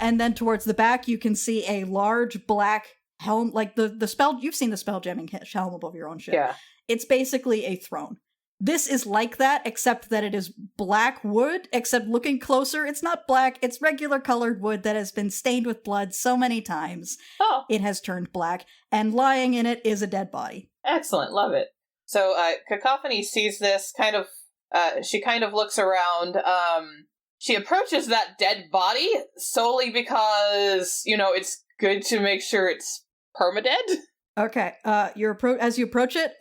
And then towards the back, you can see a large black helm, like the spell. You've seen the spell jamming helm above your own ship. Yeah. It's basically a throne. This is like that, except that it is black wood, except looking closer, it's not black, it's regular colored wood that has been stained with blood so many times. Oh. It has turned black, and lying in it is a dead body. Excellent, love it. So, Cacophony sees this, she kind of looks around, she approaches that dead body solely because, it's good to make sure it's permadead. Okay, as you approach it,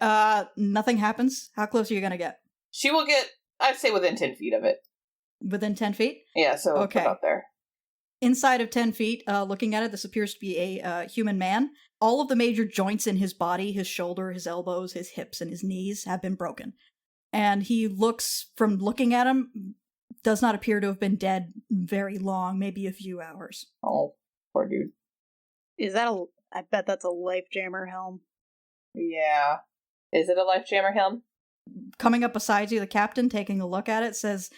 nothing happens. How close are you gonna get? She will get, I'd say, within 10 feet of it. Within 10 feet? Yeah, so okay. About there. Inside of 10 feet, looking at it, this appears to be a human man. All of the major joints in his body, his shoulder, his elbows, his hips, and his knees have been broken. And he looks, from looking at him, does not appear to have been dead very long, maybe a few hours. Oh, poor dude. Is that I bet that's a life jammer helm. Yeah. Is it a life jammer helm? Coming up beside you, the captain, taking a look at it, says,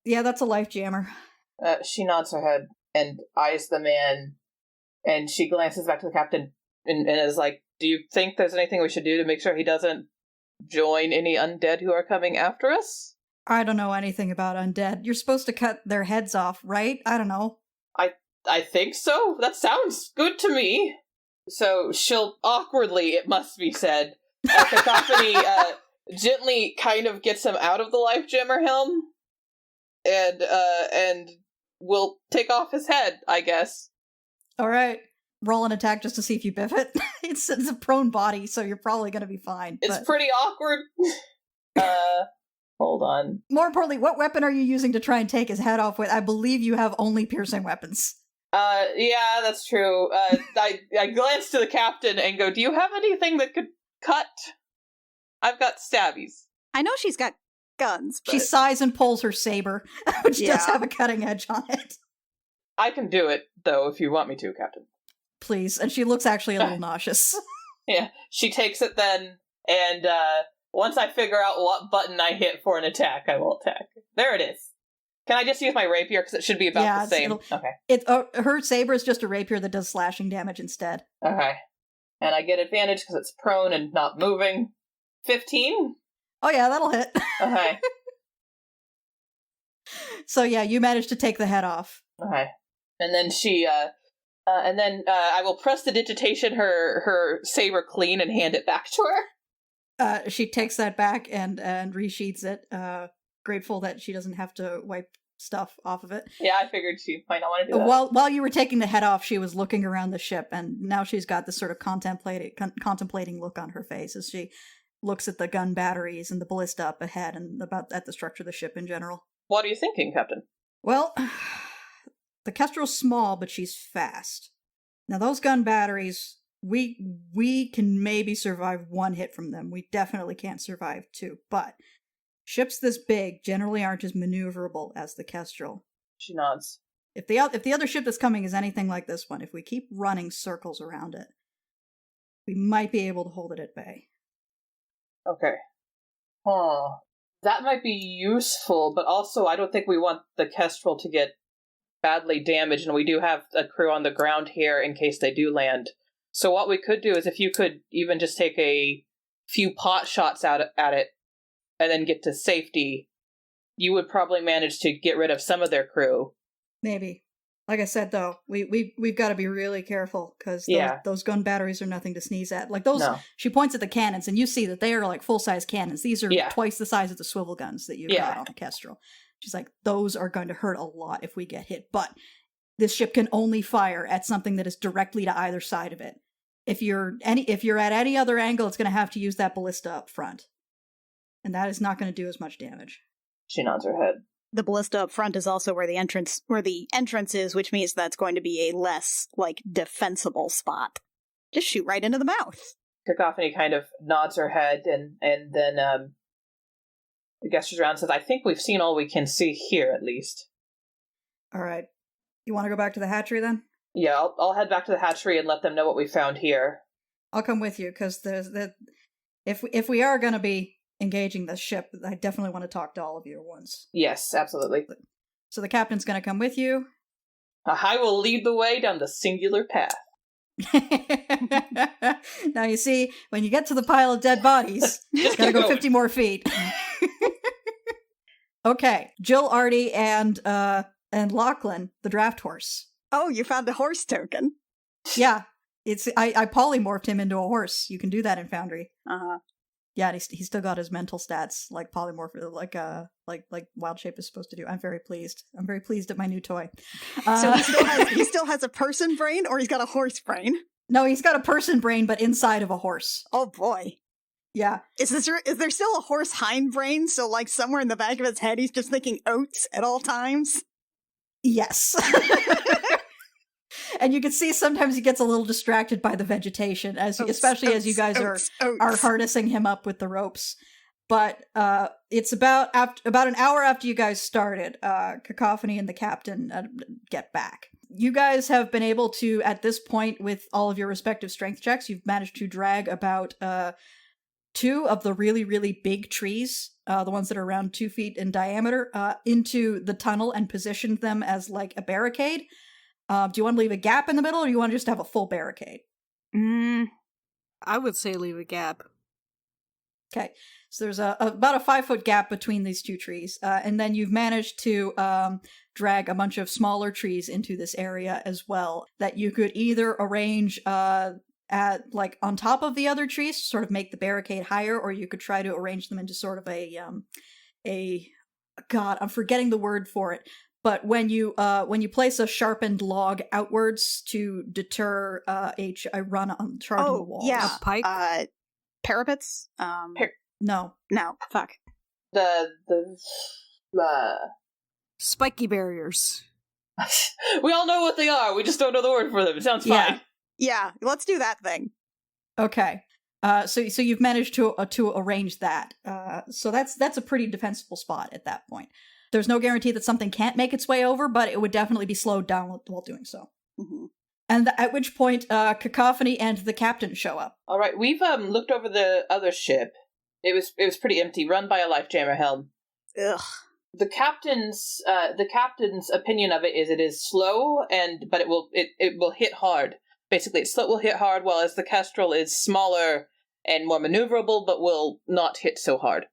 yeah, that's a life jammer. She nods her head and eyes the man, and she glances back to the captain and is like, do you think there's anything we should do to make sure he doesn't join any undead who are coming after us? I don't know anything about undead. You're supposed to cut their heads off, right? I don't know. I think so. That sounds good to me. So she'll awkwardly, it must be said, Cacophony gently kind of gets him out of the life jammer helm and will take off his head, I guess. All right. Roll an attack just to see if you biff it. It's a prone body, so you're probably going to be fine. It's pretty awkward. Hold on. More importantly, what weapon are you using to try and take his head off with? I believe you have only piercing weapons. Yeah, that's true. I glance to the captain and go, do you have anything that could cut? I've got stabbies. I know she's got guns, but... She sighs and pulls her saber, which does have a cutting edge on it. I can do it, though, if you want me to, Captain. Please. And she looks actually a little nauseous. Yeah, she takes it then, and once I figure out what button I hit for an attack, I will attack. There it is. Can I just use my rapier? Because it should be about the same. Okay. Her saber is just a rapier that does slashing damage instead. Okay. And I get advantage because it's prone and not moving. 15? Oh yeah, that'll hit. Okay. So yeah, you managed to take the head off. Okay. And then I will prestidigitation her saber clean and hand it back to her. She takes that back and resheathes it, grateful that she doesn't have to wipe stuff off of it. Yeah, I figured she might not want to do that. While you were taking the head off, she was looking around the ship, and now she's got this sort of contemplating look on her face as she looks at the gun batteries and the ballista up ahead and at the structure of the ship in general. What are you thinking, Captain? Well, the Kestrel's small, but she's fast. Now, those gun batteries, we can maybe survive one hit from them. We definitely can't survive two, but ships this big generally aren't as maneuverable as the Kestrel. She nods. If the other ship that's coming is anything like this one, if we keep running circles around it, we might be able to hold it at bay. Okay. That might be useful, but also I don't think we want the Kestrel to get badly damaged, and we do have a crew on the ground here in case they do land. So what we could do is if you could even just take a few pot shots out at it and then get to safety, you would probably manage to get rid of some of their crew. Maybe. Like I said, though, we've got to be really careful, because those gun batteries are nothing to sneeze at. Like those, no. She points at the cannons, and you see that they are like full-size cannons. These are twice the size of the swivel guns that you've got on the Kestrel. She's like, those are going to hurt a lot if we get hit, but this ship can only fire at something that is directly to either side of it. If you're at any other angle, it's going to have to use that ballista up front, and that is not going to do as much damage. She nods her head. The ballista up front is also where the entrance is, which means that's going to be a less, defensible spot. Just shoot right into the mouth. Cacophony kind of nods her head and then gestures around and says, I think we've seen all we can see here, at least. All right. You want to go back to the hatchery, then? Yeah, I'll head back to the hatchery and let them know what we found here. I'll come with you, because if we are going to be engaging this ship, I definitely want to talk to all of you at once. Yes, absolutely. So the captain's going to come with you. I will lead the way down the singular path. Now you see, when you get to the pile of dead bodies, you gotta go 50 more feet. Okay, Jill, Artie, and Lachlan, the draft horse. Oh, you found the horse token. Yeah, I polymorphed him into a horse. You can do that in Foundry. Uh-huh. Yeah, and he's still got his mental stats like polymorph, like Wild Shape is supposed to do. I'm very pleased. I'm very pleased at my new toy. So he still has a person brain, or he's got a horse brain? No, he's got a person brain, but inside of a horse. Oh boy. Yeah. Is there still a horse hind brain? So like somewhere in the back of his head, he's just thinking oats at all times? Yes. And you can see sometimes he gets a little distracted by the vegetation, especially as you guys are harnessing him up with the ropes. But it's about an hour after you guys started, Cacophony and the captain get back. You guys have been able to, at this point, with all of your respective strength checks, you've managed to drag about 2 of the really, really big trees, the ones that are around 2 feet in diameter, into the tunnel and positioned them as like a barricade. Do you want to leave a gap in the middle, or do you want to just have a full barricade? I would say leave a gap. Okay, so there's about a 5-foot gap between these 2 trees, and then you've managed to drag a bunch of smaller trees into this area as well, that you could either arrange at like on top of the other trees to sort of make the barricade higher, or you could try to arrange them into sort of a God, I'm forgetting the word for it. But when you place a sharpened log outwards to deter a run on charging the wall. Yeah. A pike? Parapets? No. Fuck. The Spiky barriers. We all know what they are. We just don't know the word for them. It sounds fine. Yeah, let's do that thing. Okay. So you've managed to arrange that. So that's a pretty defensible spot at that point. There's no guarantee that something can't make its way over, but it would definitely be slowed down while doing so. Mm-hmm. And at which point, Cacophony and the captain show up. All right, we've looked over the other ship. It was pretty empty, run by a life jammer helm. Ugh. The captain's opinion of it is slow, but it will hit hard. Basically, it will hit hard, while as the Kestrel is smaller and more maneuverable, but will not hit so hard.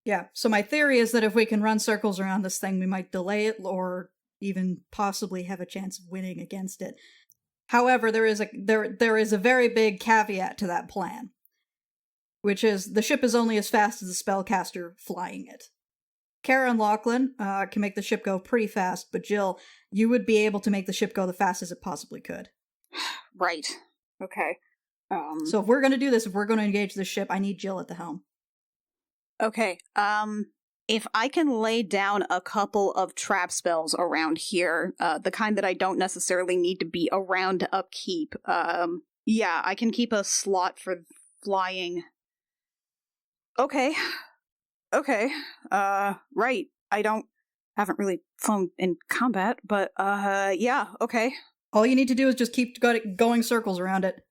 Yeah, so my theory is that if we can run circles around this thing, we might delay it or even possibly have a chance of winning against it. However, there is a very big caveat to that plan, which is the ship is only as fast as the spellcaster flying it. Kara and Lachlan can make the ship go pretty fast, but Jill, you would be able to make the ship go the fastest it possibly could. Right. Okay. So if we're going to do this, if we're going to engage the ship, I need Jill at the helm. Okay, if I can lay down a couple of trap spells around here, the kind that I don't necessarily need to be around to upkeep, yeah, I can keep a slot for flying. Okay, right, haven't really flown in combat, but, yeah, okay. All you need to do is just keep going circles around it.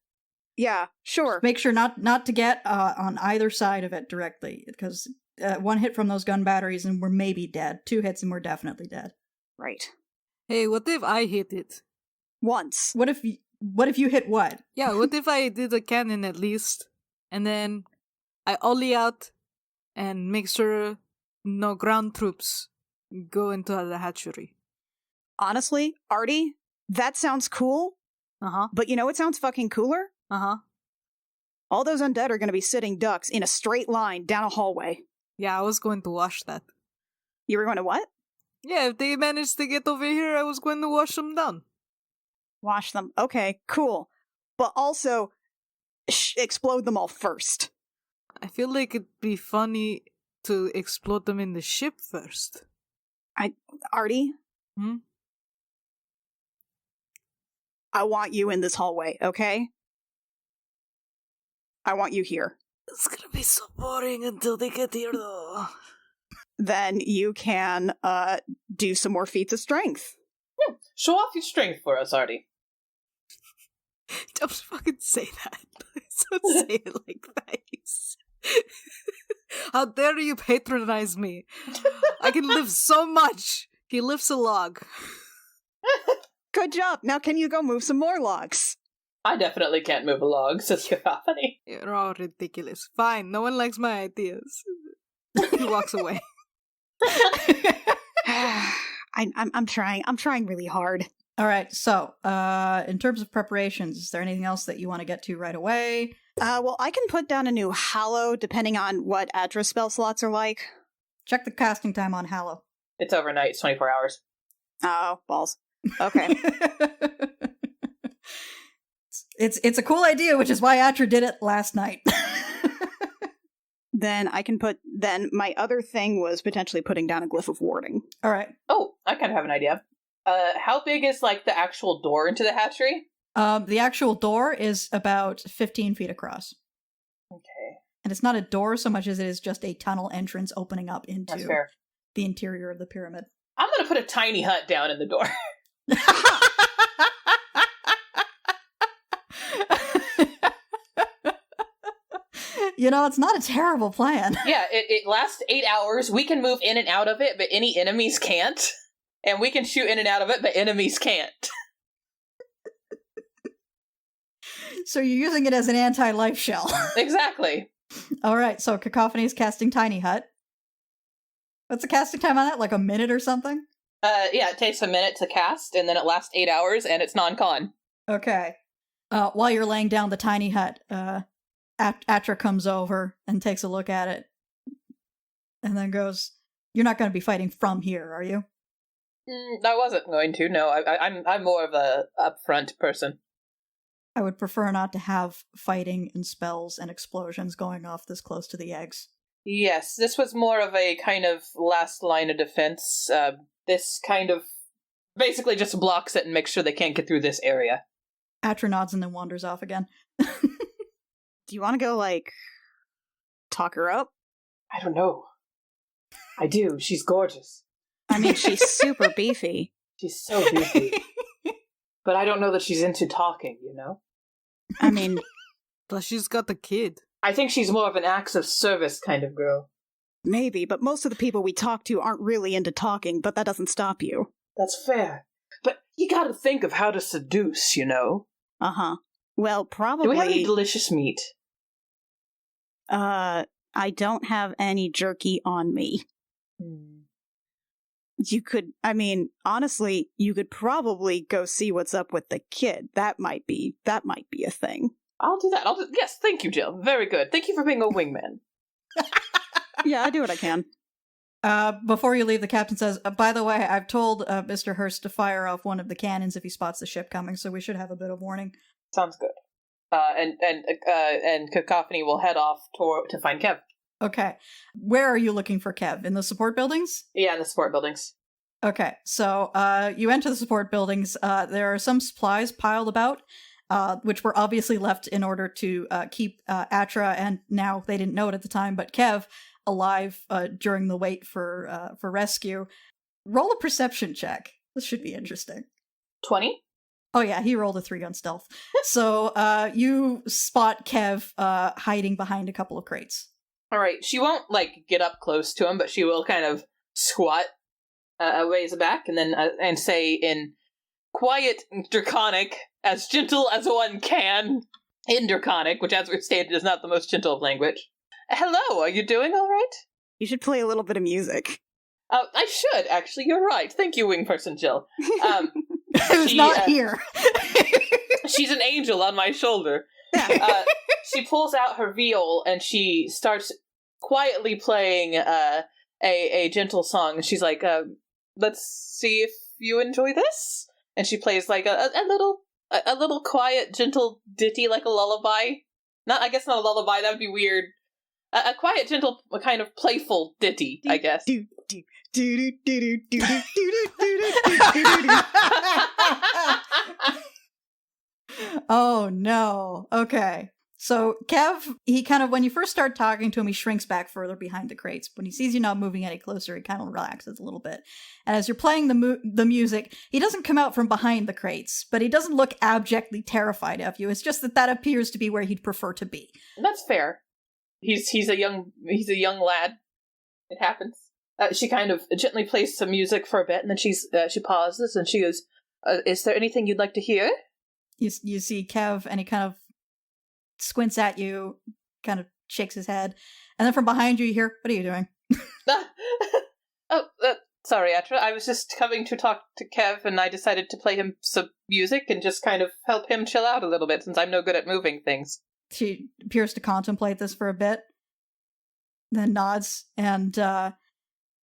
Yeah, sure. Just make sure not to get on either side of it directly, because 1 hit from those gun batteries and we're maybe dead. 2 hits and we're definitely dead. Right. Hey, what if I hit it? Once. What if you hit what? Yeah, what if I did a cannon at least, and then I ollie out and make sure no ground troops go into the hatchery? Honestly, Artie, that sounds cool. Uh-huh. But you know what sounds fucking cooler? Uh-huh. All those undead are going to be sitting ducks in a straight line down a hallway. Yeah, I was going to wash that. You were going to what? Yeah, if they managed to get over here, I was going to wash them down. Wash them. Okay, cool. But also, explode them all first. I feel like it'd be funny to explode them in the ship first. Artie? Hmm? I want you in this hallway, okay? I want you here. It's gonna be so boring until they get here, though. Then you can do some more feats of strength. Show off your strength for us, Artie. Don't fucking say that. Don't say it like that. How dare you patronize me? I can lift so much. He lifts a log. Good job. Now can you go move some more logs? I definitely can't move a log, says Cacophony. You're all ridiculous. Fine, no one likes my ideas. He walks away. I'm trying really hard. All right, so in terms of preparations, is there anything else that you want to get to right away? Well, I can put down a new Hallow depending on what address spell slots are like. Check the casting time on Hallow. It's overnight, it's 24 hours. Oh, balls. Okay. It's a cool idea, which is why Atra did it last night. Then my other thing was potentially putting down a glyph of warding. All right. Oh, I kind of have an idea. How big is, like, the actual door into the hatchery? The actual door is about 15 feet across. Okay. And it's not a door so much as it is just a tunnel entrance opening up into the interior of the pyramid. I'm going to put a tiny hut down in the door. You know, it's not a terrible plan. Yeah, it lasts 8 hours. We can move in and out of it, but any enemies can't. And we can shoot in and out of it, but enemies can't. So you're using it as an anti-life shell. Exactly. All right, so Cacophony is casting Tiny Hut. What's the casting time on that? Like a minute or something? Yeah, it takes a minute to cast, and then it lasts 8 hours, and it's non-con. Okay. While you're laying down the Tiny Hut, Atra comes over and takes a look at it, and then goes, "You're not going to be fighting from here, are you?" I wasn't going to. No, I'm more of a upfront person. I would prefer not to have fighting and spells and explosions going off this close to the eggs. Yes, this was more of a kind of last line of defense. This kind of basically just blocks it and makes sure they can't get through this area. Atra nods and then wanders off again. Do you want to go, like, talk her up? I don't know. I do. She's gorgeous. I mean, she's super beefy. She's so beefy. But I don't know that she's into talking, you know? I mean... Plus she's got the kid. I think she's more of an acts of service kind of girl. Maybe, but most of the people we talk to aren't really into talking, but that doesn't stop you. That's fair. But you gotta think of how to seduce, you know? Uh-huh. Well, probably... Do we have any delicious meat? I don't have any jerky on me. You could, I mean, honestly, you could probably go see what's up with the kid. That might be a thing. I'll do that. Yes, thank you, Jill. Very good. Thank you for being a wingman. Yeah, I do what I can. Before you leave, the captain says, by the way, I've told Mr. Hurst to fire off one of the cannons if he spots the ship coming, so we should have a bit of warning. Sounds good. And Cacophony will head off to find Kev. Okay. Where are you looking for Kev? In the support buildings? Yeah, in the support buildings. Okay, so you enter the support buildings. There are some supplies piled about, which were obviously left in order to keep Atra, and now they didn't know it at the time, but Kev alive during the wait for rescue. Roll a perception check. This should be interesting. 20? Oh yeah, he rolled a 3 on stealth. So you spot Kev hiding behind a couple of crates. All right, she won't like get up close to him, but she will kind of squat a ways back and then and say in quiet Draconic, as gentle as one can in Draconic, which as we've stated is not the most gentle of language. Hello, are you doing all right? You should play a little bit of music. I should, actually. You're right. Thank you, wing person Jill. Who's not here. She's an angel on my shoulder. She pulls out her viol and she starts quietly playing a gentle song. And she's like, let's see if you enjoy this. And she plays like a little quiet, gentle ditty, like a lullaby. I guess not a lullaby, that would be weird. A quiet, gentle, kind of playful ditty, I guess. Oh no. Okay. So Kev, he kind of, when you first start talking to him, he shrinks back further behind the crates. When he sees you not moving any closer, he kind of relaxes a little bit. And as you're playing the music, he doesn't come out from behind the crates, but he doesn't look abjectly terrified of you. It's just that appears to be where he'd prefer to be. That's fair. He's a young lad. It happens. She kind of gently plays some music for a bit, and then she pauses and she goes, "Is there anything you'd like to hear?" You see Kev, and he kind of squints at you, kind of shakes his head, and then from behind you hear, "What are you doing?" Sorry, Atra. I was just coming to talk to Kev, and I decided to play him some music and just kind of help him chill out a little bit, since I'm no good at moving things. She appears to contemplate this for a bit, then nods, and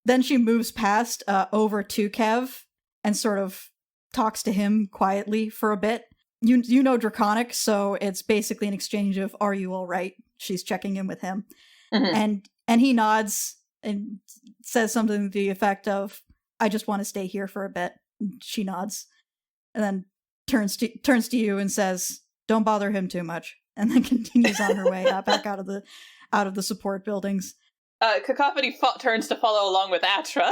then she moves past over to Kev and sort of talks to him quietly for a bit. You know Draconic, so it's basically an exchange of, "Are you all right?" She's checking in with him. Mm-hmm. And he nods and says something to the effect of, "I just want to stay here for a bit." And she nods. And then turns to you and says, "Don't bother him too much." And then continues on her way back out of the support buildings. Cacophony turns to follow along with Atra.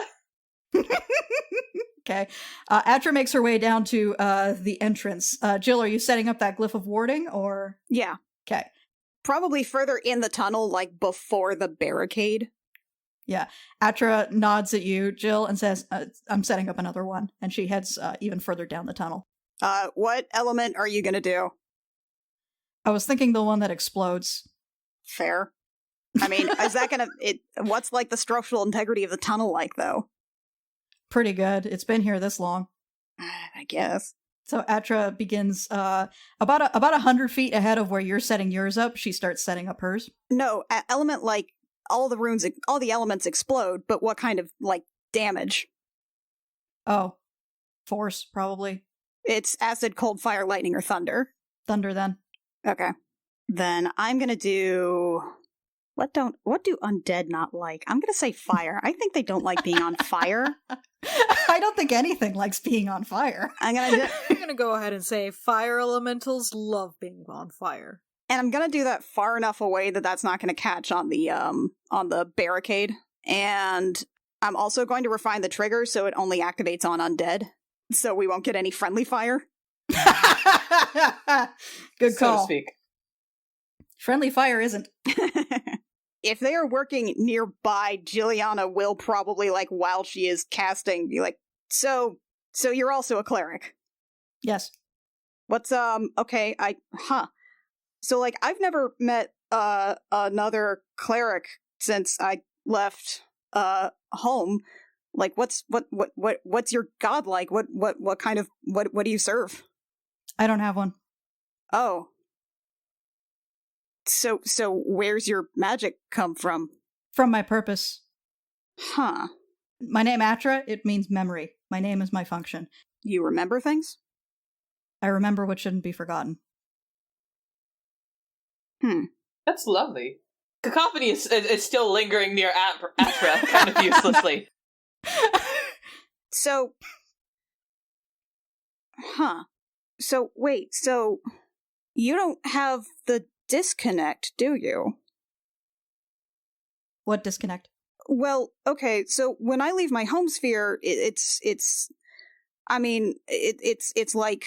Okay. Atra makes her way down to the entrance. Jill, are you setting up that glyph of warding, or? Yeah. Okay. Probably further in the tunnel, like before the barricade. Yeah. Atra nods at you, Jill, and says, "I'm setting up another one." And she heads even further down the tunnel. What element are you gonna do? I was thinking the one that explodes. Fair. I mean, is that gonna... what's, like, the structural integrity of the tunnel like, though? Pretty good. It's been here this long. I guess. So Atra begins about 100 feet ahead of where you're setting yours up. She starts setting up hers. No, element, like, all the elements explode, but what kind of, like, damage? Oh. Force, probably. It's acid, cold, fire, lightning, or thunder. Thunder, then. Okay. Then I'm gonna do... What do undead not like? I'm gonna say fire. I think they don't like being on fire. I don't think anything likes being on fire. I'm gonna go ahead and say fire elementals love being on fire. And I'm gonna do that far enough away that that's not gonna catch on the barricade. And I'm also going to refine the trigger so it only activates on undead, so we won't get any friendly fire. Good call. So to speak. Friendly fire isn't. If they are working nearby, Jilliana will probably, like, while she is casting, be like, so you're also a cleric? Yes. What's, okay, So, like, I've never met, another cleric since I left, home. Like, what's your god like? What kind of, what do you serve? I don't have one. Oh. So where's your magic come from? From my purpose. Huh. My name Atra, it means memory. My name is my function. You remember things? I remember what shouldn't be forgotten. That's lovely. Cacophony is still lingering near Atra, kind of uselessly. So... Huh. So, wait, so... You don't have the disconnect, do you? What disconnect? Well, okay, so when I leave my home sphere, it's like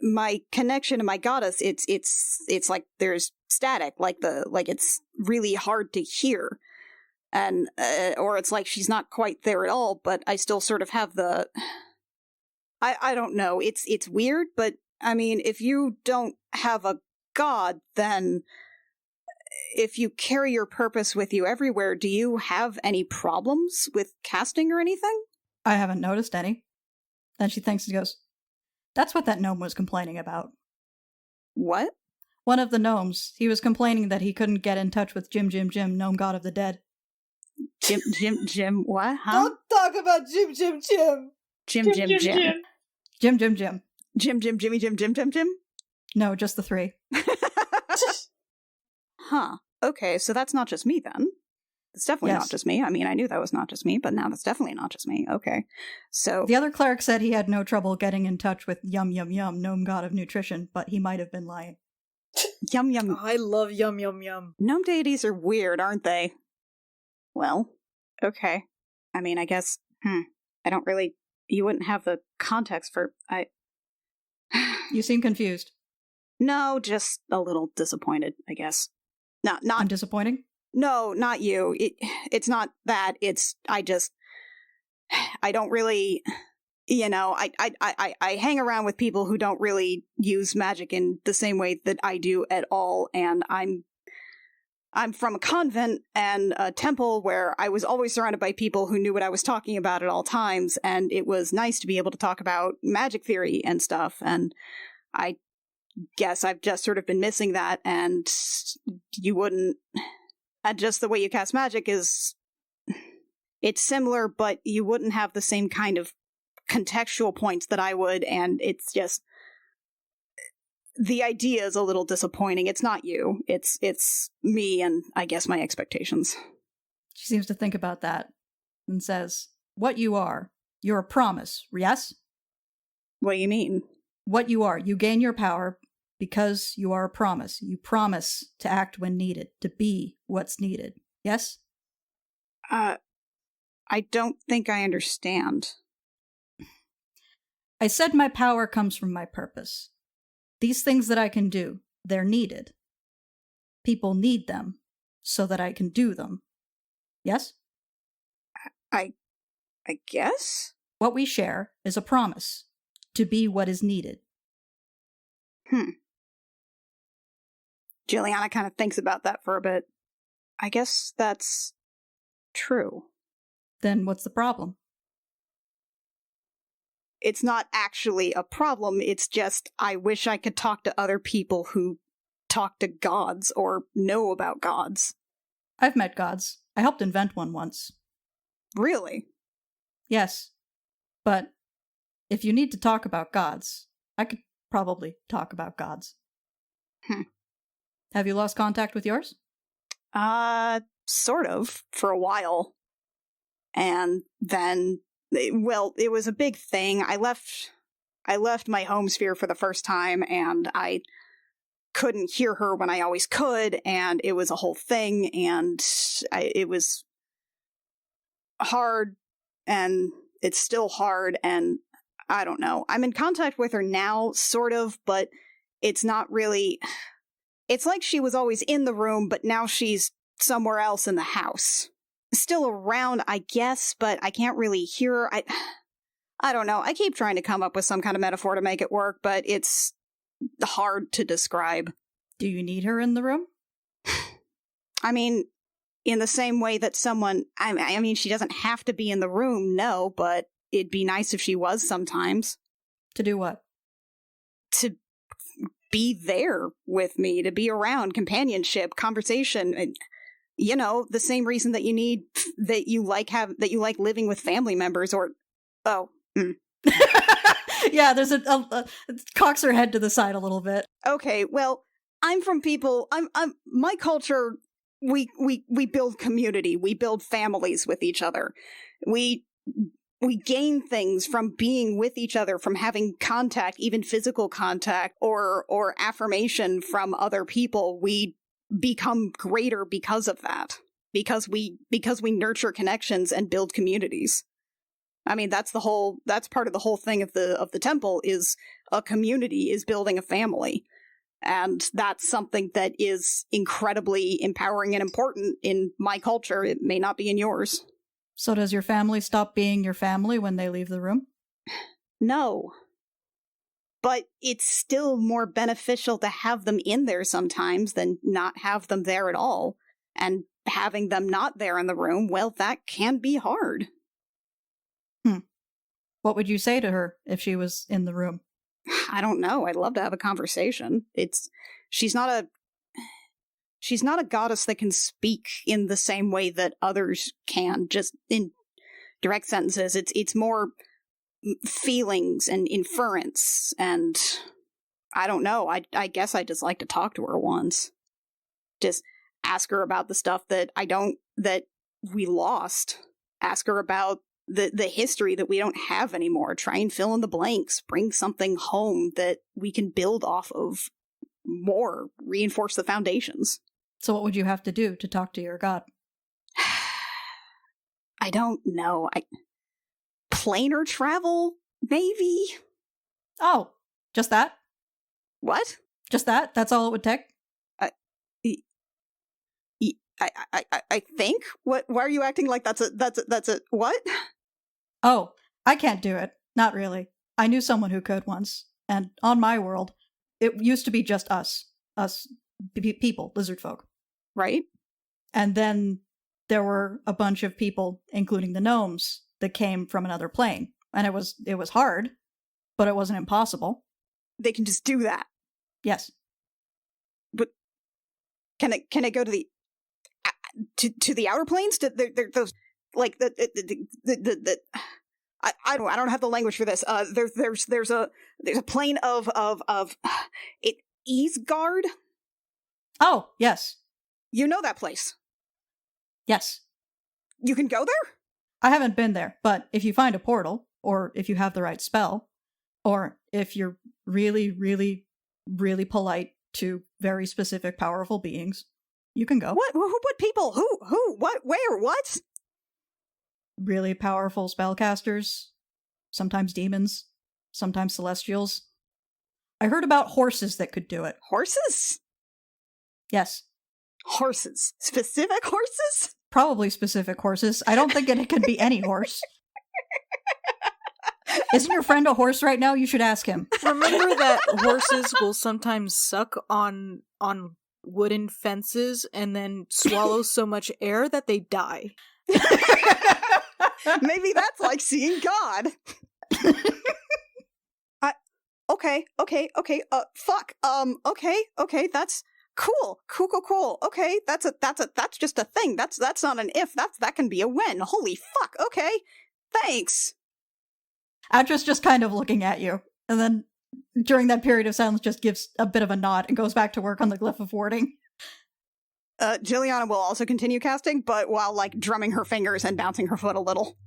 my connection to my goddess, it's like there's static, like it's really hard to hear. And, or it's like she's not quite there at all, but I still sort of have the... I don't know, it's weird, but, I mean, if you don't have a god, then if you carry your purpose with you everywhere, do you have any problems with casting or anything? I haven't noticed any. Then she thinks and goes, "That's what that gnome was complaining about." What? One of the gnomes. He was complaining that he couldn't get in touch with Jim, gnome god of the dead. Jim, what? Huh? Don't talk about Jim. Jim. Jim. No, just the three. Huh. Okay, so that's not just me then. It's definitely not just me. I mean, I knew that was not just me, but now that's definitely not just me. Okay. So the other cleric said he had no trouble getting in touch with Yum, gnome god of nutrition, but he might have been lying. Yum yum. Oh, I love yum yum yum. Gnome deities are weird, aren't they? Well, okay. I mean, I guess, I don't really, you wouldn't have the context for, You seem confused. No, just a little disappointed, I guess. Not I'm disappointing? No, not you. It's not that. It's, I don't really, I hang around with people who don't really use magic in the same way that I do at all, and I'm from a convent and a temple where I was always surrounded by people who knew what I was talking about at all times, and it was nice to be able to talk about magic theory and stuff, and I guess I've just sort of been missing that, and you wouldn't... And just the way you cast magic is... It's similar, but you wouldn't have the same kind of contextual points that I would, and it's just... The idea is a little disappointing. It's not you. It's me and, I guess, my expectations. She seems to think about that and says, what you are, you're a promise, yes? What do you mean? What you are, you gain your power because you are a promise. You promise to act when needed, to be what's needed, yes? I don't think I understand. I said my power comes from my purpose. These things that I can do, they're needed. People need them so that I can do them. Yes? I guess? What we share is a promise to be what is needed. Juliana kind of thinks about that for a bit. I guess that's true. Then what's the problem? It's not actually a problem, it's just I wish I could talk to other people who talk to gods or know about gods. I've met gods. I helped invent one once. Really? Yes. But if you need to talk about gods, I could probably talk about gods. Have you lost contact with yours? Sort of, for a while. And then... Well, it was a big thing. I left my home sphere for the first time, and I couldn't hear her when I always could, and it was a whole thing, and it was hard, and it's still hard, and I don't know. I'm in contact with her now, sort of, but it's not really... It's like she was always in the room, but now she's somewhere else in the house. Still around, I guess, but I can't really hear her. I don't know. I keep trying to come up with some kind of metaphor to make it work, but it's hard to describe. Do you need her in the room? I mean, in the same way that someone... I mean, she doesn't have to be in the room, no, but it'd be nice if she was sometimes. To do what? To be there with me, to be around, companionship, conversation, and... You know, the same reason that you like living with family members, or Yeah, there's a cocks her head to the side a little bit. Okay, well, I'm from people. I'm my culture. We build community. We build families with each other. We gain things from being with each other, from having contact, even physical contact, or affirmation from other people. We become greater because of that, because we nurture connections and build communities. I mean, that's part of the whole thing of the temple, is a community is building a family, and that's something that is incredibly empowering and important in my culture. It may not be in yours. So does your family stop being your family when they leave the room? No. But it's still more beneficial to have them in there sometimes than not have them there at all. And having them not there in the room, well, that can be hard. What would you say to her if she was in the room? I don't know. I'd love to have a conversation. She's not a goddess that can speak in the same way that others can, just in direct sentences. It's more feelings and inference, and I don't know. I guess I just like to talk to her once. Just ask her about the stuff that we lost. Ask her about the history that we don't have anymore. Try and fill in the blanks. Bring something home that we can build off of. more, reinforce the foundations. So what would you have to do to talk to your god? I don't know. Planar travel, maybe? Oh, just that? What? Just that? That's all it would take? I think? What? Why are you acting like that's a what? Oh, I can't do it. Not really. I knew someone who could once. And on my world, it used to be just us. People, lizard folk. Right? And then there were a bunch of people, including the gnomes, that came from another plane. And it was hard, but it wasn't impossible. They can just do that. Yes. But can I go to the to the outer planes? Those like the I don't have the language for this. There's a plane of it Easgard. Oh, yes. You know that place. Yes. You can go there? I haven't been there, but if you find a portal, or if you have the right spell, or if you're really, really, really polite to very specific, powerful beings, you can go. What people? Who? What? Where? What? Really powerful spellcasters, sometimes demons, sometimes celestials. I heard about horses that could do it. Horses? Yes. Horses. Specific horses? Probably specific horses. I don't think it could be any horse. Isn't your friend a horse right now? You should ask him. Remember that horses will sometimes suck on wooden fences and then swallow so much air that they die. Maybe that's like seeing God. Okay. Fuck. Okay. That's cool. Okay, that's just a thing. That's not an if. That can be a when. Holy fuck. Okay. Thanks. Adra's just kind of looking at you, and then during that period of silence just gives a bit of a nod and goes back to work on the glyph of warding. Jilliana will also continue casting, but while like drumming her fingers and bouncing her foot a little.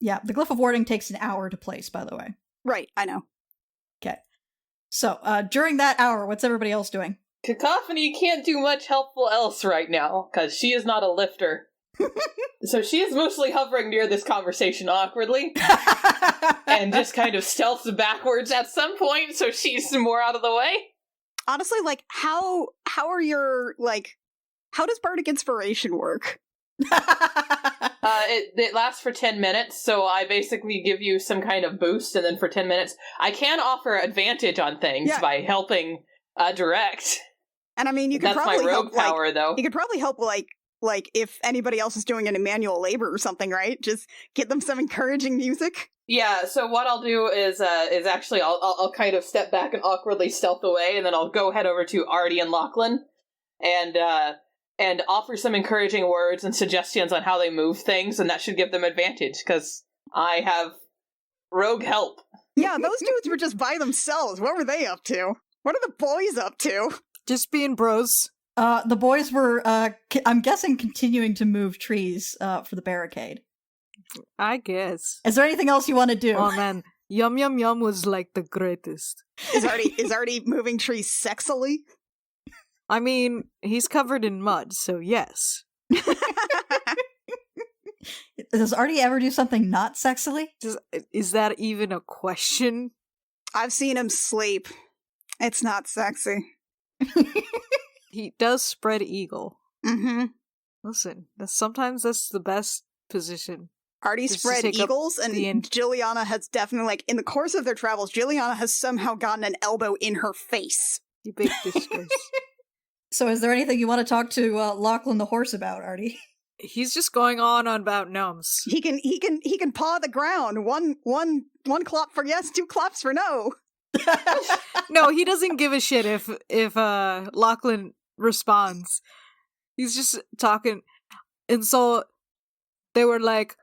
Yeah, the glyph of warding takes an hour to place, by the way. Right, I know. Okay. So, during that hour, what's everybody else doing? Cacophony can't do much helpful else right now, because she is not a lifter. So she is mostly hovering near this conversation awkwardly, and just kind of stealths backwards at some point, so she's more out of the way. Honestly, like, how are your, like, how does Bardic Inspiration work? It lasts for 10 minutes, so I basically give you some kind of boost, and then for 10 minutes, I can offer advantage on things by helping direct. And I mean, you could probably my help, rogue power, though. You could probably help, like if anybody else is doing an manual labor or something, right? Just get them some encouraging music. Yeah, so what I'll do is actually I'll kind of step back and awkwardly stealth away, and then I'll go head over to Artie and Lachlan, and offer some encouraging words and suggestions on how they move things, and that should give them advantage, because I have rogue help. Yeah, those dudes were just by themselves. What were they up to? What are the boys up to? Just being bros. The boys were, I'm guessing, continuing to move trees for the barricade. I guess. Is there anything else you want to do? Oh man, Yum Yum Yum was like the greatest. Is Artie moving trees sexily? I mean, he's covered in mud, so yes. Does Artie ever do something not sexily? Is that even a question? I've seen him sleep. It's not sexy. He does spread eagle. Mm-hmm. Listen, sometimes that's the best position. Artie spread eagles, and Jilliana has definitely, like, in the course of their travels, Jilliana has somehow gotten an elbow in her face. You big disgrace. So is there anything you want to talk to Lachlan the horse about, Artie? He's just going on about gnomes. He can paw the ground. One clop for yes, two clops for no. No, he doesn't give a shit if Lachlan responds. He's just talking. And so they were like,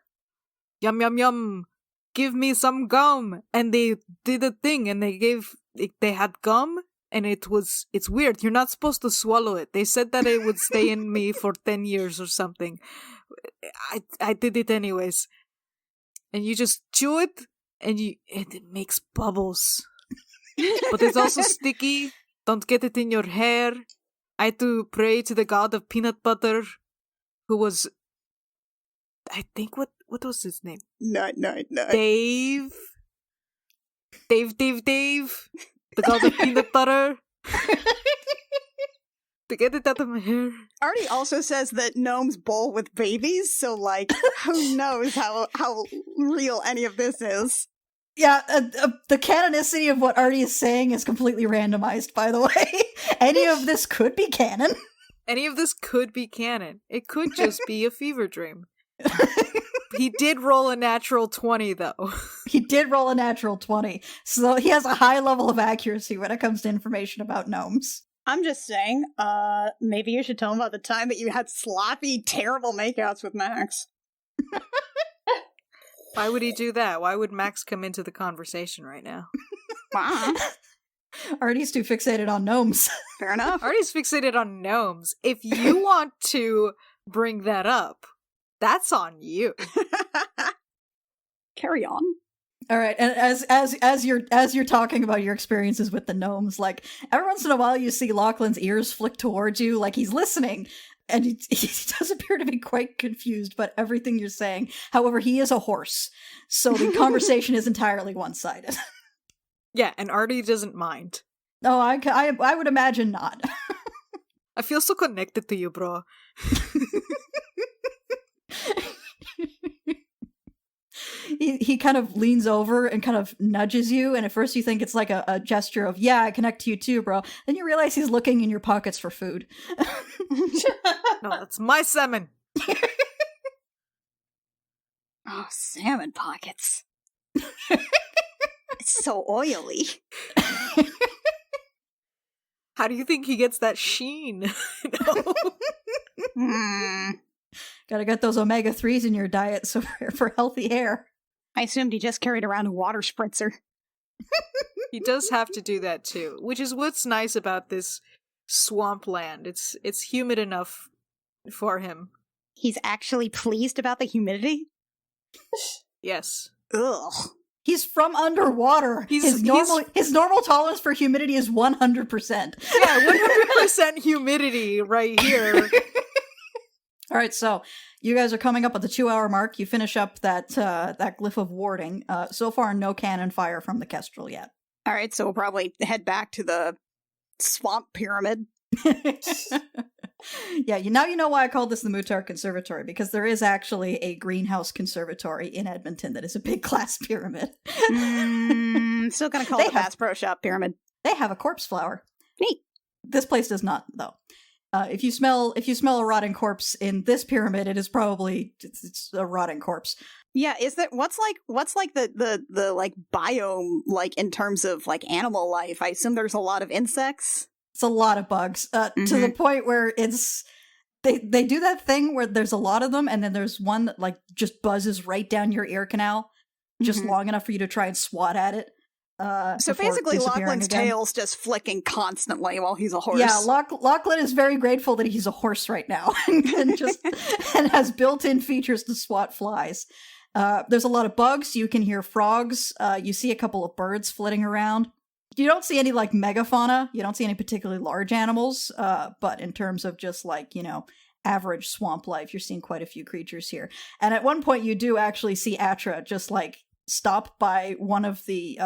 yum yum yum, give me some gum. And they did a thing, and they had gum, and it's weird. You're not supposed to swallow it. They said that it would stay in me for 10 years or something. I did it anyways. And you just chew it, and it makes bubbles. But it's also sticky. Don't get it in your hair. I had to pray to the god of peanut butter, who was, I think, what was his name? No. Dave. The god of peanut butter. To get it out of my hair. Artie also says that gnomes bowl with babies, so, like, who knows how real any of this is. Yeah, the canonicity of what Artie is saying is completely randomized, by the way. Any of this could be canon. Any of this could be canon. It could just be a fever dream. He did roll a natural 20, though. He did roll a natural 20, so he has a high level of accuracy when it comes to information about gnomes. I'm just saying, maybe you should tell him about the time that you had sloppy, terrible makeouts with Max. Why would he do that? Why would Max come into the conversation right now? Wow. Artie's too fixated on gnomes. Fair enough. Artie's fixated on gnomes. If you want to bring that up, that's on you. Carry on. All right, and as you're talking about your experiences with the gnomes, like every once in a while you see Lachlan's ears flick towards you, like he's listening, and he does appear to be quite confused by everything you're saying. However, he is a horse, so the conversation is entirely one-sided. Yeah, and Artie doesn't mind. No, I would imagine not. I feel so connected to you, bro. He kind of leans over and kind of nudges you, and at first you think it's like a gesture of, yeah, I connect to you too, bro. Then you realize he's looking in your pockets for food. No, that's my salmon. Oh, salmon pockets. It's so oily. How do you think he gets that sheen? Gotta get those omega-3s in your diet so for healthy hair. I assumed he just carried around a water spritzer. He does have to do that too, which is what's nice about this swampland. It's humid enough for him. He's actually pleased about the humidity? Yes. Ugh. He's from underwater. His normal tolerance for humidity is 100%. Yeah, 100% humidity right here. All right, so you guys are coming up at the 2-hour mark. You finish up that glyph of warding. So far, no cannon fire from the Kestrel yet. All right, so we'll probably head back to the swamp pyramid. Yeah, now you know why I called this the Mutar Conservatory, because there is actually a greenhouse conservatory in Edmonton that is a big glass pyramid. Still gonna call it a Bass Pro Shop pyramid. They have a corpse flower. Neat. This place does not, though. If you smell a rotting corpse in this pyramid, it is probably it's a rotting corpse. Yeah, is that what's like the like biome like in terms of like animal life? I assume there's a lot of insects. It's a lot of bugs, to the point where it's they do that thing where there's a lot of them, and then there's one that like just buzzes right down your ear canal, just long enough for you to try and swat at it. So basically, Lachlan's tail's just flicking constantly while he's a horse. Yeah, Lachlan is very grateful that he's a horse right now, and has built-in features to swat flies. There's a lot of bugs. You can hear frogs. You see a couple of birds flitting around. You don't see any like megafauna. You don't see any particularly large animals. But in terms of just like, average swamp life, you're seeing quite a few creatures here. And at one point, you do actually see Atra just like stop by one of the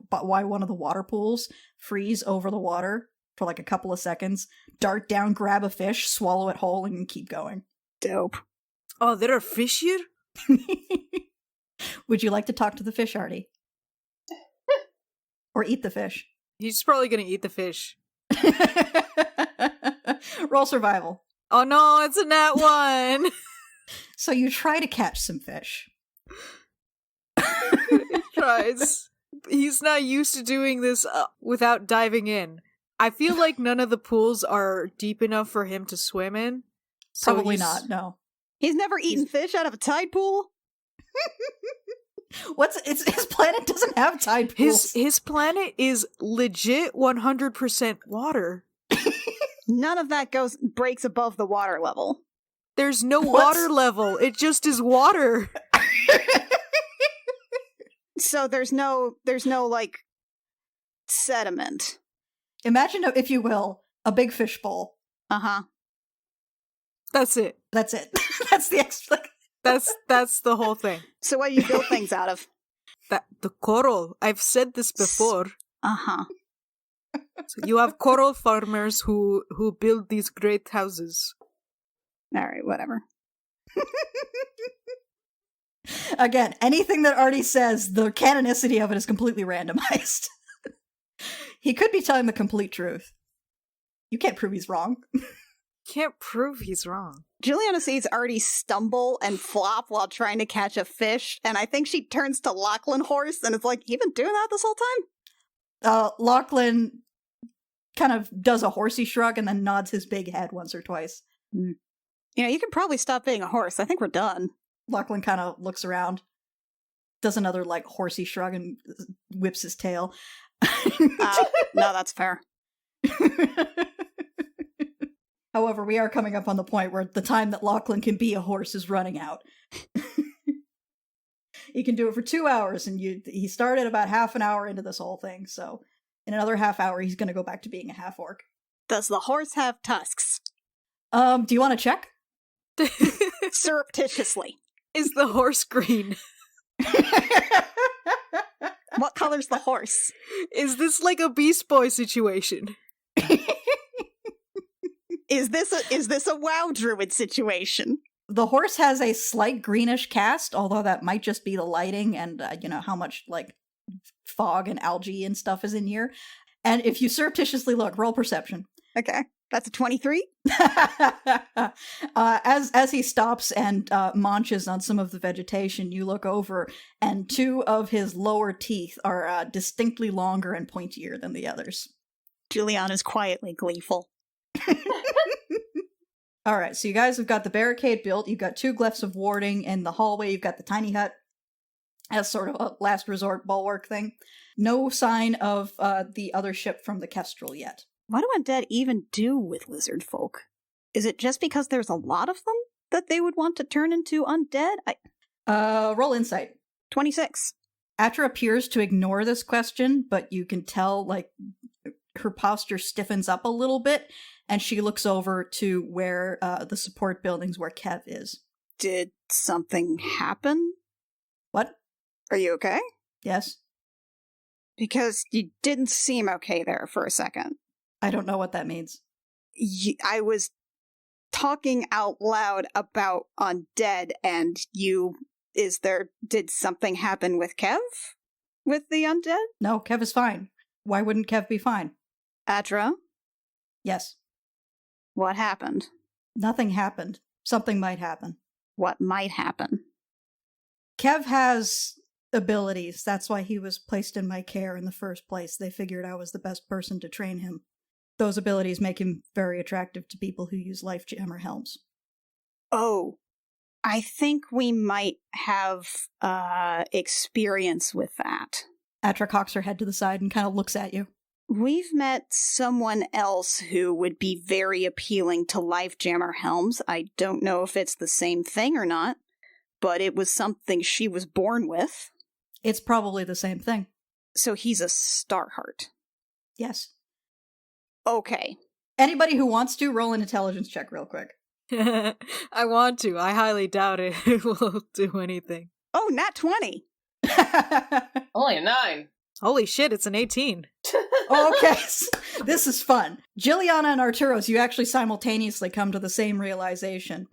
water pools, freeze over the water for like a couple of seconds, dart down, grab a fish, swallow it whole, and keep going. Dope. Oh, there are fish here? Would you like to talk to the fish, Artie? Or eat the fish? He's probably gonna eat the fish. Roll survival. Oh no, it's a nat 1! So you try to catch some fish. He tries. He's not used to doing this without diving in. I feel like none of the pools are deep enough for him to swim in. So Probably not, no. He's never eaten fish out of a tide pool? His planet doesn't have tide pools. His planet is legit 100% water. None of that breaks above the water level. There's no water level. It just is water. So there's no like sediment. Imagine, if you will, a big fishbowl. Uh-huh. That's it. That's it. That's the explanation. That's the whole thing. So what do you build things out of? The coral. I've said this before. Uh-huh. So you have coral farmers who build these great houses. All right, whatever. Again, anything that Artie says, the canonicity of it is completely randomized. He could be telling the complete truth. You can't prove he's wrong. Can't prove he's wrong. Juliana sees Artie stumble and flop while trying to catch a fish, and I think she turns to Lachlan Horse and is like, "You been doing that this whole time?" Lachlan kind of does a horsey shrug and then nods his big head once or twice. You know, you can probably stop being a horse. I think we're done. Lachlan kind of looks around, does another, like, horsey shrug and whips his tail. No, that's fair. However, we are coming up on the point where the time that Lachlan can be a horse is running out. He can do it for 2 hours, and he started about half an hour into this whole thing, so in another half hour, he's going to go back to being a half-orc. Does the horse have tusks? Do you want to check? Surreptitiously. Is the horse green? What color's the horse? Is this like a Beast Boy situation? Is this a WoW Druid situation? The horse has a slight greenish cast, although that might just be the lighting and, how much, like, fog and algae and stuff is in here. And if you surreptitiously look, roll perception. Okay. That's a 23? As he stops and munches on some of the vegetation, you look over, and 2 of his lower teeth are distinctly longer and pointier than the others. Juliana's quietly gleeful. All right, so you guys have got the barricade built. You've got 2 glyphs of warding in the hallway. You've got the tiny hut as sort of a last resort bulwark thing. No sign of the other ship from the Kestrel yet. What do undead even do with lizard folk? Is it just because there's a lot of them that they would want to turn into undead? Roll insight. 26. Atra appears to ignore this question, but you can tell, like, her posture stiffens up a little bit, and she looks over to where the support buildings where Kev is. Did something happen? What? Are you okay? Yes. Because you didn't seem okay there for a second. I don't know what that means. I was talking out loud about undead, and did something happen with Kev? With the undead? No, Kev is fine. Why wouldn't Kev be fine? Atra? Yes. What happened? Nothing happened. Something might happen. What might happen? Kev has abilities. That's why he was placed in my care in the first place. They figured I was the best person to train him. Those abilities make him very attractive to people who use life jammer helms. Oh, I think we might have experience with that. Atra cocks her head to the side and kind of looks at you. We've met someone else who would be very appealing to life jammer helms. I don't know if it's the same thing or not, but it was something she was born with. It's probably the same thing. So he's a Starheart. Yes. Okay. Anybody who wants to, roll an intelligence check real quick. I want to. I highly doubt it will do anything. Oh, nat 20. Only a 9. Holy shit, it's an 18. Okay, this is fun. Juliana and Arturos, you actually simultaneously come to the same realization.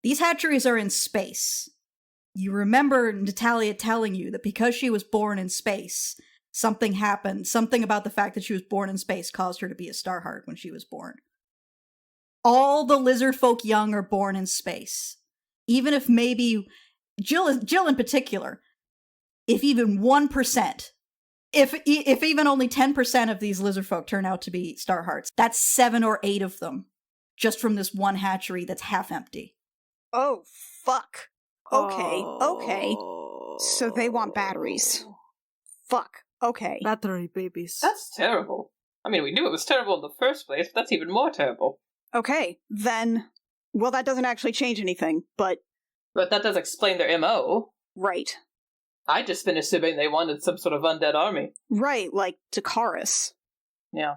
These hatcheries are in space. You remember Natalia telling you that because she was born in space, something happened. Something about the fact that she was born in space caused her to be a Starheart when she was born. All the lizard folk young are born in space. Even if maybe, Jill in particular, if even 1%, if even only 10% of these lizard folk turn out to be Starhearts, that's 7 or 8 of them, just from this one hatchery that's half empty. Oh, fuck. Okay. So they want batteries. Fuck. Okay. Battery babies. That's terrible. I mean, we knew it was terrible in the first place, but that's even more terrible. Okay, then... Well, that doesn't actually change anything, but... But that does explain their MO. Right. I just been assuming they wanted some sort of undead army. Right, like Takaris. Yeah.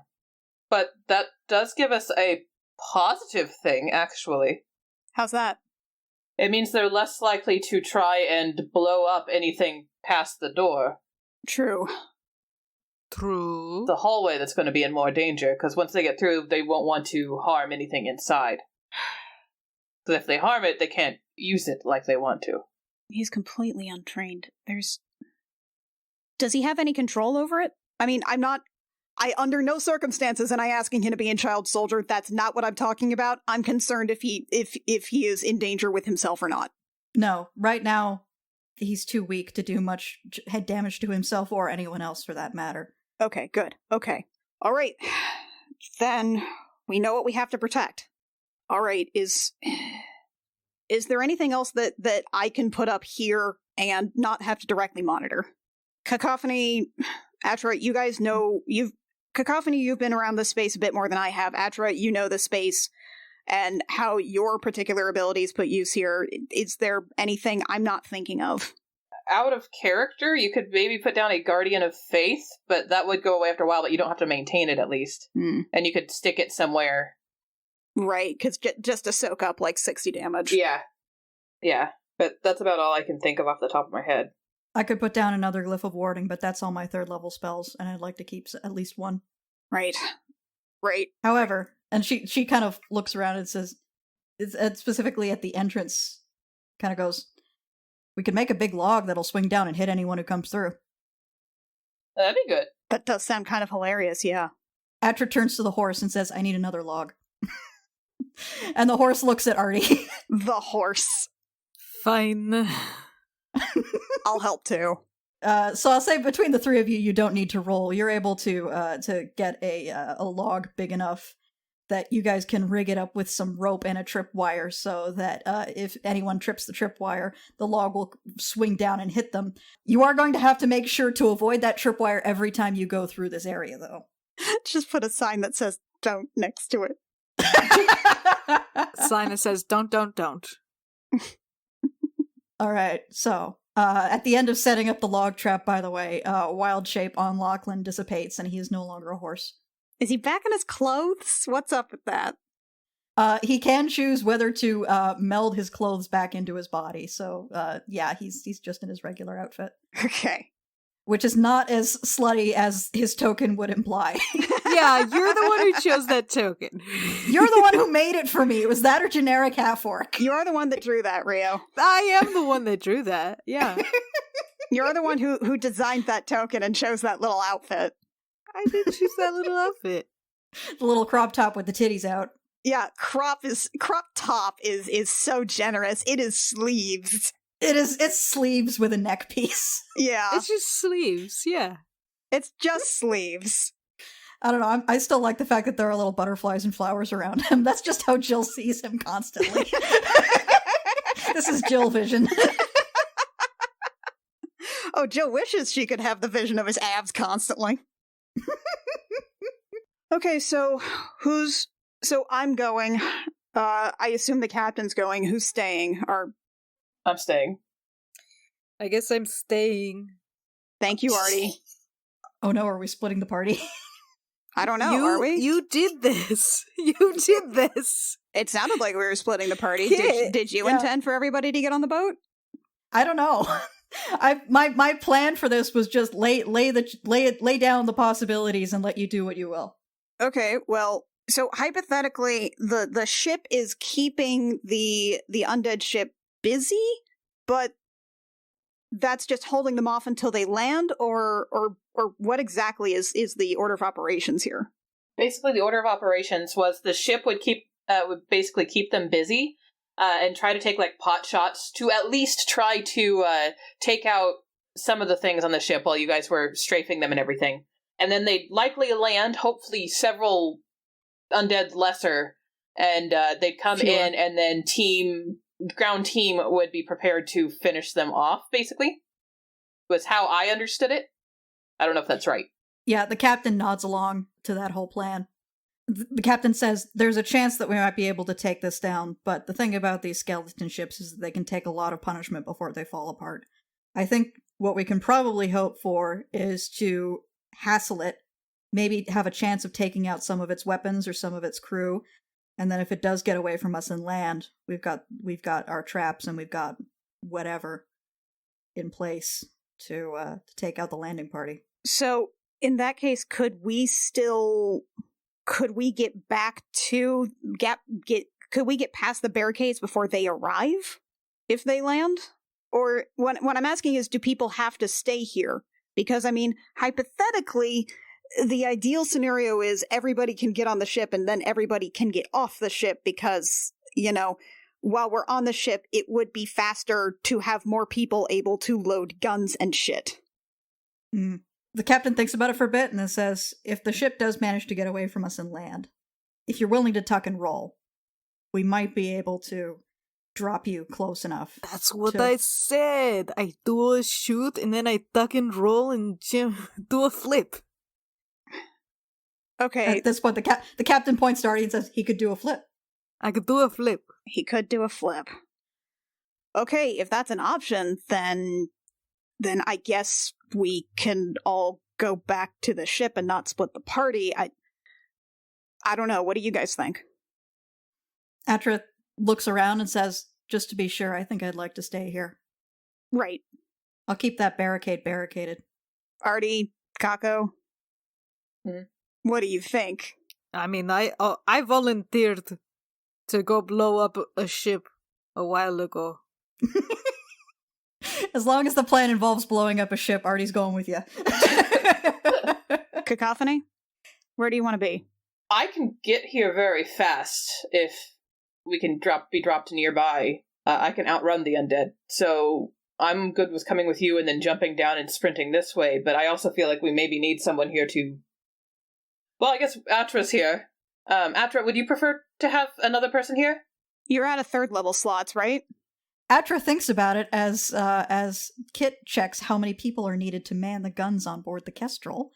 But that does give us a positive thing, actually. How's that? It means they're less likely to try and blow up anything past the door. True. The hallway that's going to be in more danger, because once they get through, they won't want to harm anything inside. Because if they harm it, they can't use it like they want to. He's completely untrained. Does he have any control over it? I mean, under no circumstances am I asking him to be a child soldier. That's not what I'm talking about. I'm concerned if he is in danger with himself or not. No, right now, he's too weak to do much head damage to himself or anyone else for that matter. Okay, good. Okay. All right. Then we know what we have to protect. All right, is there anything else that I can put up here and not have to directly monitor? Cacophony, Atra, you guys know, you've been around this space a bit more than I have. Atra, you know the space and how your particular abilities put use here. Is there anything I'm not thinking of? Out of character, you could maybe put down a Guardian of Faith, but that would go away after a while, but you don't have to maintain it at least. And you could stick it somewhere. Right, because just to soak up like 60 damage. Yeah, but that's about all I can think of off the top of my head. I could put down another Glyph of Warding, but that's all my 3rd level spells, and I'd like to keep at least one. Right. However, and she kind of looks around and says, specifically at the entrance, kind of goes, we could make a big log that'll swing down and hit anyone who comes through. That'd be good. That does sound kind of hilarious, yeah. Atra turns to the horse and says, I need another log. And the horse looks at Artie. The horse. Fine. I'll help too. So I'll say between the 3 of you, you don't need to roll. You're able to get a log big enough that you guys can rig it up with some rope and a tripwire so that if anyone trips the tripwire, the log will swing down and hit them. You are going to have to make sure to avoid that tripwire every time you go through this area, though. Just put a sign that says, don't, next to it. Sign that says, don't. Alright, so, at the end of setting up the log trap, by the way, wild shape on Lachlan dissipates and he is no longer a horse. Is he back in his clothes? What's up with that? He can choose whether to meld his clothes back into his body, so yeah, he's just in his regular outfit. Okay. Which is not as slutty as his token would imply. Yeah, you're the one who chose that token. You're the one who made it for me. It was that or generic half-orc. You're the one that drew that, Rio. I am the one that drew that, yeah. You're the one who designed that token and chose that little outfit. I did choose that little outfit. The little crop top with the titties out. Yeah, crop top is so generous. It is sleeves. It's sleeves with a neck piece. Yeah. It's just sleeves, yeah. It's just sleeves. I don't know, I still like the fact that there are little butterflies and flowers around him. That's just how Jill sees him constantly. This is Jill vision. Oh, Jill wishes she could have the vision of his abs constantly. Okay, so I'm going. I assume the captain's going. Who's staying? I'm staying. I guess I'm staying. Thank you, Artie. Oh no, are we splitting the party? I don't know, are we? You did this. You did this. It sounded like we were splitting the party. Yeah, Did you intend for everybody to get on the boat? I don't know. My plan for this was just lay down the possibilities and let you do what you will. Okay, well, so hypothetically, the ship is keeping the undead ship busy, but that's just holding them off until they land, or what exactly is the order of operations here? Basically, the order of operations was the ship would basically keep them busy and try to take like pot shots to at least try to take out some of the things on the ship while you guys were strafing them and everything. And then they'd likely land, hopefully several undead lesser, and they'd come in, and then ground team would be prepared to finish them off, basically. Was how I understood it. I don't know if that's right. Yeah, the captain nods along to that whole plan. The captain says, there's a chance that we might be able to take this down, but the thing about these skeleton ships is that they can take a lot of punishment before they fall apart. I think what we can probably hope for is to hassle it maybe have a chance of taking out some of its weapons or some of its crew. And then if it does get away from us and land, we've got our traps and we've got whatever in place to take out the landing party. So in that case, could we get past the barricades before they arrive if they land? Or what I'm asking is, do people have to stay here? Because, I mean, hypothetically, the ideal scenario is everybody can get on the ship and then everybody can get off the ship because, while we're on the ship, it would be faster to have more people able to load guns and shit. Mm. The captain thinks about it for a bit and then says, if the ship does manage to get away from us and land, if you're willing to tuck and roll, we might be able to drop you close enough. That's what I said. I do a shoot and then I tuck and roll and do a flip. Okay. At this point, the captain points to Artie and says he could do a flip. I could do a flip. He could do a flip. Okay, if that's an option, then I guess we can all go back to the ship and not split the party. I don't know. What do you guys think? Atra looks around and says, just to be sure, I think I'd like to stay here. Right. I'll keep that barricaded. Artie, Kako, what do you think? I mean, I volunteered to go blow up a ship a while ago. As long as the plan involves blowing up a ship, Artie's going with you. Cacophony, where do you want to be? I can get here very fast if we can be dropped nearby. I can outrun the undead. So I'm good with coming with you and then jumping down and sprinting this way, but I also feel like we maybe need someone here to... Well, I guess Atra's here. Atra, would you prefer to have another person here? You're out of 3rd level slots, right? Atra thinks about it as Kit checks how many people are needed to man the guns on board the Kestrel.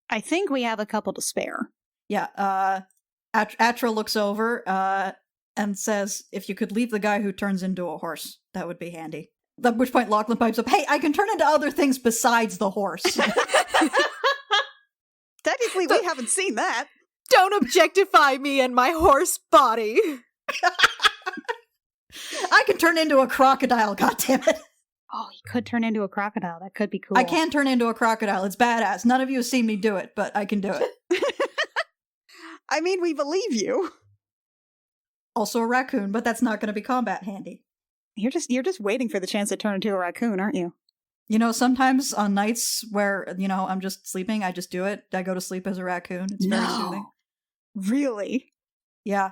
I think we have a couple to spare. Yeah, Atra looks over and says, if you could leave the guy who turns into a horse, that would be handy. At which point Lachlan pipes up, hey, I can turn into other things besides the horse. Technically, we haven't seen that. Don't objectify me and my horse body. I can turn into a crocodile, goddammit. Oh, you could turn into a crocodile. That could be cool. I can turn into a crocodile. It's badass. None of you have seen me do it, but I can do it. I mean, we believe you. Also a raccoon, but that's not going to be combat handy. You're just waiting for the chance to turn into a raccoon, aren't you? Sometimes on nights where, I'm just sleeping, I just do it. I go to sleep as a raccoon. It's very soothing. Really? Yeah.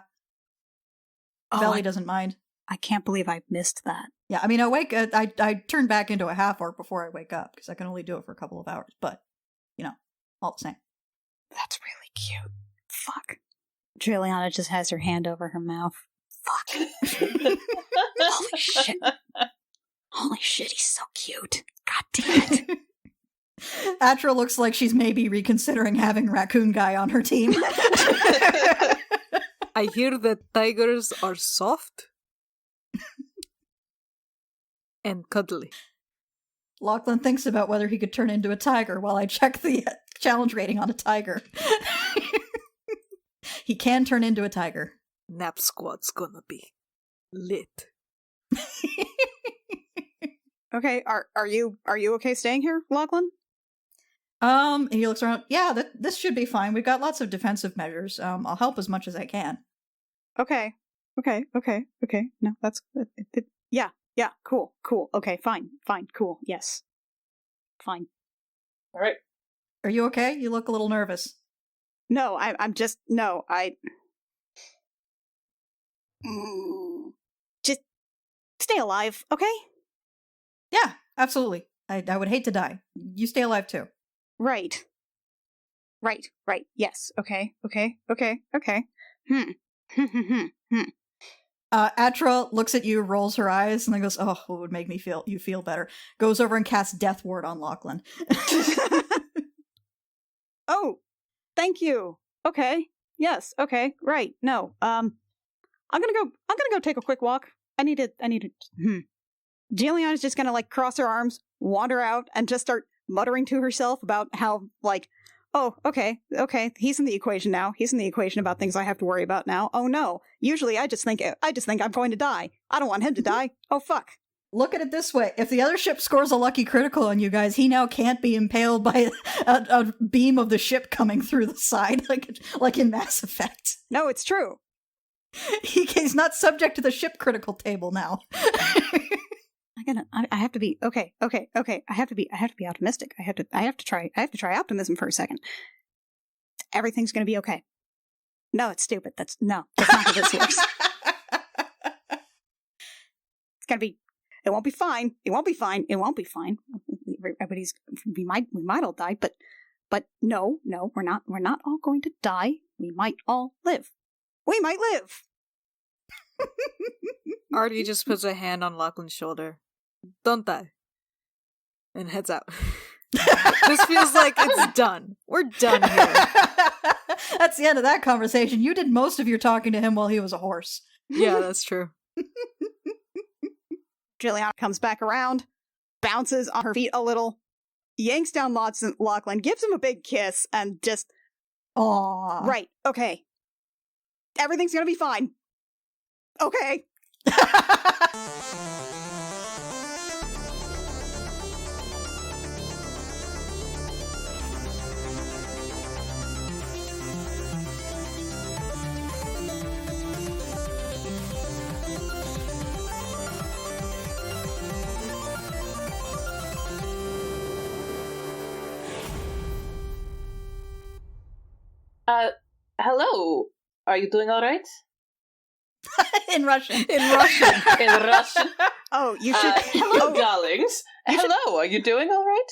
Belly doesn't mind. I can't believe I missed that. Yeah, I mean, I turn back into a half orc before I wake up, because I can only do it for a couple of hours, but, all the same. That's really cute. Fuck. Juliana just has her hand over her mouth. Fuck. Holy shit. Holy shit, he's so cute. God damn it. Atra looks like she's maybe reconsidering having Raccoon Guy on her team. I hear that tigers are soft and cuddly. Lachlan thinks about whether he could turn into a tiger while I check the challenge rating on a tiger. He can turn into a tiger. Nap Squad's gonna be lit. Okay, are you okay staying here, Lachlan? And he looks around. Yeah, this should be fine. We've got lots of defensive measures. I'll help as much as I can. Okay. No, that's yeah. Cool. Okay, fine. Cool. Yes. Fine. All right. Are you okay? You look a little nervous. No, I'm just no. Just stay alive, okay? Yeah, absolutely. I would hate to die. You stay alive too. Right. Yes. Okay. Atra looks at you, rolls her eyes, and then goes, "Oh, it would make me feel better." Goes over and casts Death Ward on Lachlan. Oh, thank you. Okay. Yes. Okay. Right. No. I'm gonna go take a quick walk. I need to. Juliana's just gonna cross her arms, wander out, and just start muttering to herself about how Oh, okay. He's in the equation now. He's in the equation about things I have to worry about now. Oh no. Usually I just think I'm going to die. I don't want him to die. Oh fuck. Look at it this way. If the other ship scores a lucky critical on you guys, he now can't be impaled by a beam of the ship coming through the side like in Mass Effect. No, it's true. He's not subject to the ship critical table now. I have to be okay. I have to be optimistic. I have to try optimism for a second. Everything's going to be okay. No, it's stupid. That's not how this works. It's going to be. It won't be fine. It won't be fine. We might all die, but no, we're not all going to die. We might all live. We might live. Artie just puts a hand on Lachlan's shoulder. Don't die. And heads out. This feels like it's done. We're done here. That's the end of that conversation. You did most of your talking to him while he was a horse. Yeah, that's true. Juliana comes back around, bounces on her feet a little, yanks down Lachlan, gives him a big kiss, and just... Aww. Right, okay. Everything's gonna be fine. Okay. Hello. Are you doing all right? In Russian. In Russian. Oh, you should... hello, darlings. Hello, are you doing all right?